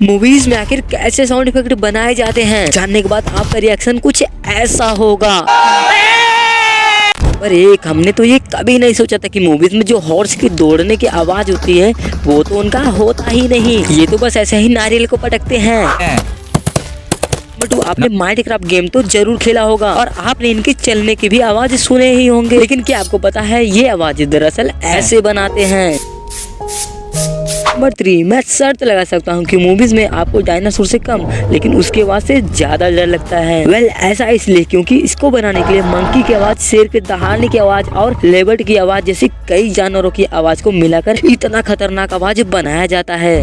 Movies में आखिर कैसे साउंड इफेक्ट बनाए जाते हैं, जानने के बाद आपका रिएक्शन कुछ ऐसा होगा। पर एक हमने तो ये कभी नहीं सोचा था कि मूवीज में जो हॉर्स की दौड़ने की आवाज होती है वो तो उनका होता ही नहीं, ये तो बस ऐसे ही नारियल को पटकते हैं। बटू आपने माइनक्राफ्ट गेम तो जरूर खेला होगा और आपने इनके चलने की भी आवाज सुने ही होंगे, लेकिन क्या आपको पता है ये आवाज दरअसल ऐसे बनाते हैं। नंबर 3, मैं शर्त लगा सकता हूँ कि मूवीज में आपको डायनासोर से कम लेकिन उसकी आवाज से ज्यादा डर लगता है। ऐसा इसलिए क्योंकि इसको बनाने के लिए मंकी की आवाज, शेर के दहाड़ने की आवाज और लेबर्ट की आवाज जैसी कई जानवरों की आवाज को मिलाकर इतना खतरनाक आवाज बनाया जाता है।